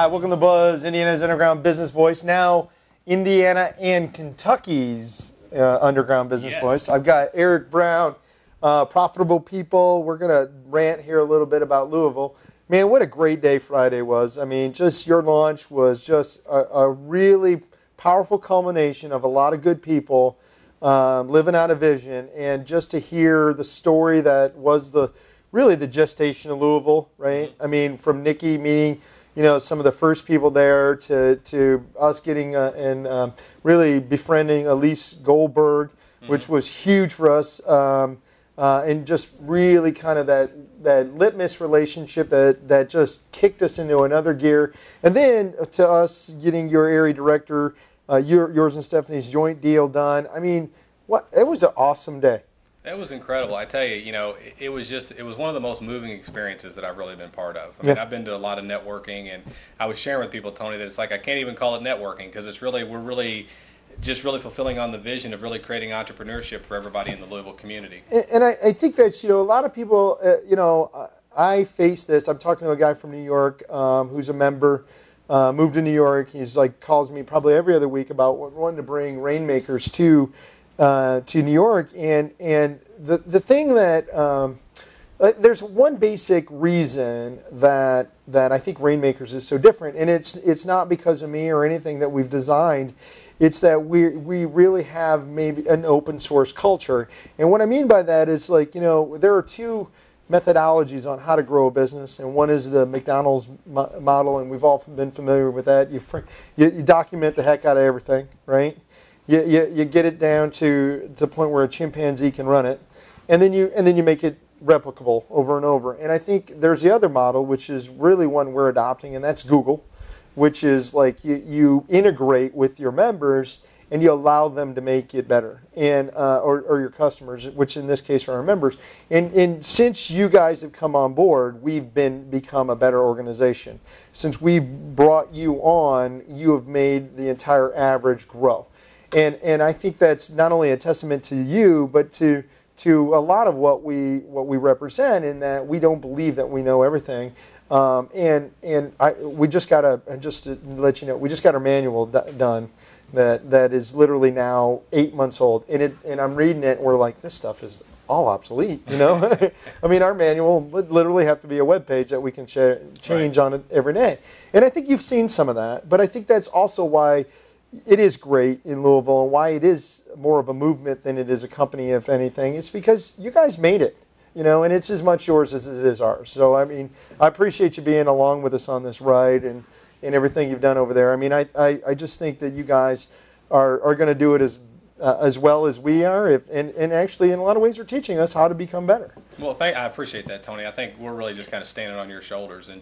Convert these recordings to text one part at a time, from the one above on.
Hi, welcome to Buzz, Indiana's Underground Business Voice. Now, Indiana and Kentucky's Underground Business Voice. I've got Eric Brown, Profitable People. We're going to rant here a little bit about Louisville. Man, what a great day Friday was. I mean, just your launch was just a really powerful culmination of a lot of good people living out a vision. And just to hear the story that was really the gestation of Louisville, right? I mean, from Nikki meeting, some of the first people there to us getting and really befriending Elise Goldberg, which was huge for us, and just really kind of that litmus relationship that just kicked us into another gear. And then to us getting your area director, yours and Stephanie's joint deal done. I mean, it was an awesome day. It was incredible. I tell you, it was one of the most moving experiences that I've really been part of. I mean, I've been to a lot of networking, and I was sharing with people, Tony, that it's like I can't even call it networking because we're really fulfilling on the vision of really creating entrepreneurship for everybody in the Louisville community. And I think that, a lot of people, I face this. I'm talking to a guy from New York who's a member, moved to New York. He's calls me probably every other week about wanting to bring Rainmakers to New York, and the thing that there's one basic reason that I think Rainmakers is so different, and it's not because of me or anything that we've designed. It's that we really have maybe an open source culture, and what I mean by that is there are two methodologies on how to grow a business, and one is the McDonald's model, and we've all been familiar with that. You document the heck out of everything, right? You get it down to the point where a chimpanzee can run it, and then you make it replicable over and over. And I think there's the other model, which is really one we're adopting, and that's Google, which is you integrate with your members and you allow them to make it better, and or your customers, which in this case are our members. And since you guys have come on board, we've become a better organization. Since we brought you on, you have made the entire average grow. And I think that's not only a testament to you, but to a lot of what we represent, in that we don't believe that we know everything. We just got to let you know, we just got our manual done that is literally now 8 months old, and I'm reading it, and we're like, this stuff is all obsolete, I mean, our manual would literally have to be a web page that we can change on it every day. And I think you've seen some of that, but I think that's also why it is great in Louisville, and why it is more of a movement than it is a company, if anything. It's because you guys made it, and it's as much yours as it is ours. So, I mean, I appreciate you being along with us on this ride and everything you've done over there. I mean, I just think that you guys are going to do it as well as we are, and actually in a lot of ways are teaching us how to become better. Well, I appreciate that, Tony. I think we're really just kind of standing on your shoulders, and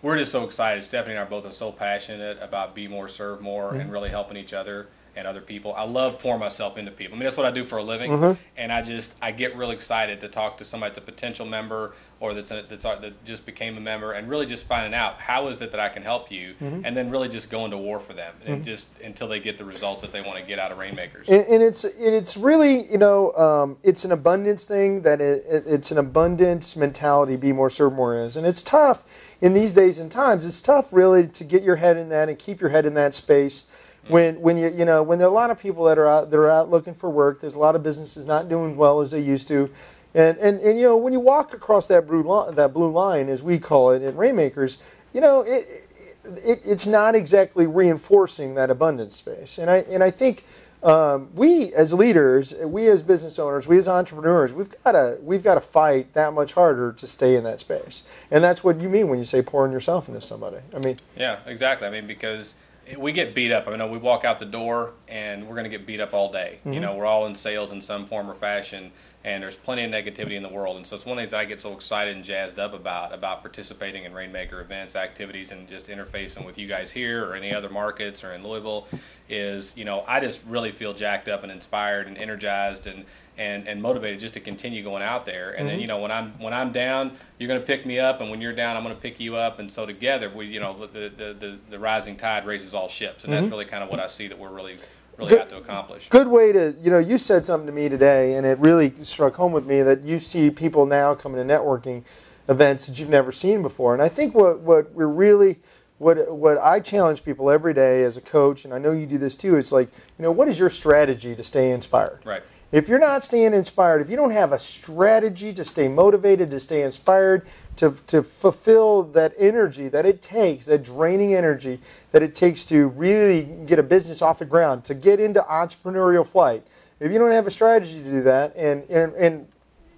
we're just so excited. Stephanie and I both are so passionate about be more, serve more, and really helping each other and other people. I love pouring myself into people. I mean, that's what I do for a living, and I get really excited to talk to somebody that's a potential member or that just became a member, and really just finding out how is it that I can help you, and then really just going to war for them, and just until they get the results that they want to get out of Rainmakers. And it's really it's an abundance thing, that it's an abundance mentality. Be more, serve more is, and it's tough in these days and times. It's tough really to get your head in that and keep your head in that space. When there are a lot of people that are out looking for work, there's a lot of businesses not doing well as they used to, and when you walk across that blue line, as we call it at Rainmakers, it's not exactly reinforcing that abundance space. And I think we as leaders, we as business owners, we as entrepreneurs, we've got to fight that much harder to stay in that space. And that's what you mean when you say pouring yourself into somebody. I mean, yeah, exactly. I mean, because we get beat up. I mean, we walk out the door and we're going to get beat up all day. We're all in sales in some form or fashion, and there's plenty of negativity in the world. And so it's one of the things I get so excited and jazzed up about participating in Rainmaker events, activities, and just interfacing with you guys here or any other markets or in Louisville is, I just really feel jacked up and inspired and energized and motivated just to continue going out there. And then, when I'm down, you're going to pick me up, and when you're down, I'm going to pick you up. And so together, we, the rising tide raises all ships, and that's really kind of what I see that we're really out to accomplish. Good way to, you said something to me today, and it really struck home with me that you see people now coming to networking events that you've never seen before. And I think what we're really what I challenge people every day as a coach, and I know you do this too, it's like, what is your strategy to stay inspired? Right. If you're not staying inspired, if you don't have a strategy to stay motivated, to stay inspired, to fulfill that energy that it takes, that draining energy that it takes to really get a business off the ground, to get into entrepreneurial flight, if you don't have a strategy to do that, and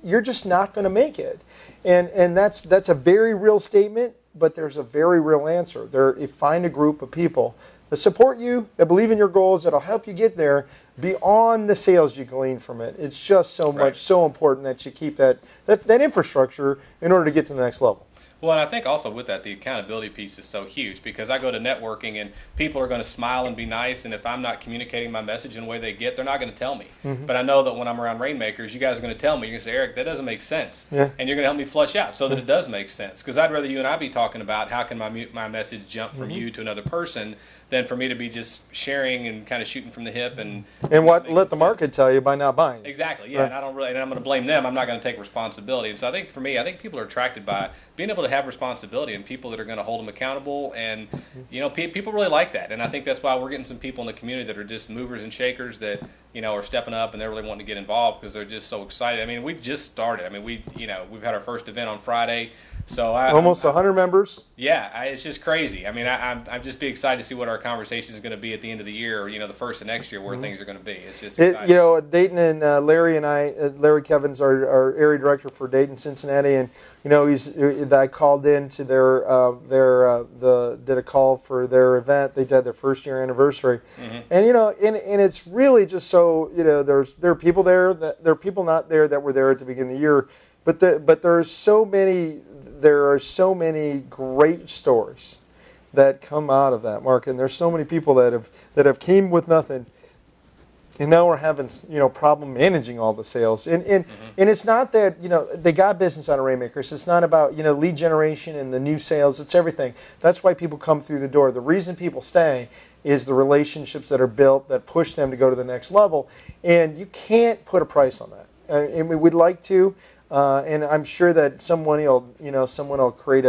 you're just not going to make it. And that's a very real statement, but there's a very real answer. You find a group of people that support you, that believe in your goals, that'll help you get there beyond the sales you glean from it. It's just so much, so important that you keep that infrastructure in order to get to the next level. Well, and I think also with that, the accountability piece is so huge, because I go to networking and people are going to smile and be nice, and if I'm not communicating my message in the way they get, they're not going to tell me. Mm-hmm. But I know that when I'm around Rainmakers, you guys are going to tell me. You're going to say, Eric, that doesn't make sense. Yeah. And you're going to help me flush out so that it does make sense. Because I'd rather you and I be talking about how can my message jump from you to another person than for me to be just sharing and kind of shooting from the hip and what let the market tell you by not buying. Exactly, yeah. Right. And I'm going to blame them. I'm not going to take responsibility. And so I think for me, people are attracted by being able to have responsibility and people that are going to hold them accountable. And people really like that. And I think that's why we're getting some people in the community that are just movers and shakers that are stepping up, and they're really wanting to get involved because they're just so excited. I mean, we just started. I mean, we've had our first event on Friday. So almost 100 members. Yeah, it's just crazy. I mean, I'm just be excited to see what our conversation is going to be at the end of the year, or the first of next year, where things are going to be. It's just exciting. Dayton and Larry and I, Larry Kevins, our area director for Dayton, Cincinnati, and I called in to did a call for their event. They did their first year anniversary, and and it's really just so there are people there there are people not there that were there at the beginning of the year, but there are so many great stories that come out of that, Mark, and there's so many people that have came with nothing, and now we're having problem managing all the sales, and it's not that they got business out of Rainmakers. It's not about lead generation and the new sales. It's everything. That's why people come through the door. The reason people stay is the relationships that are built that push them to go to the next level, and you can't put a price on that. And we'd like to. And I'm sure that someone will create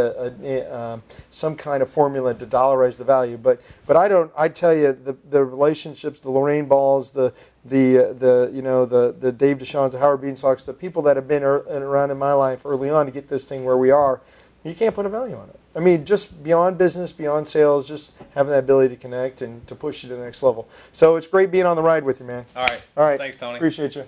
some kind of formula to dollarize the value. But I tell you, the relationships, the Lorraine Balls, the Dave Deshawn's, the Howard Beanstalks, the people that have been around in my life early on to get this thing where we are, you can't put a value on it. I mean, just beyond business, beyond sales, just having that ability to connect and to push you to the next level. So it's great being on the ride with you, man. All right. All right. Thanks, Tony. Appreciate you.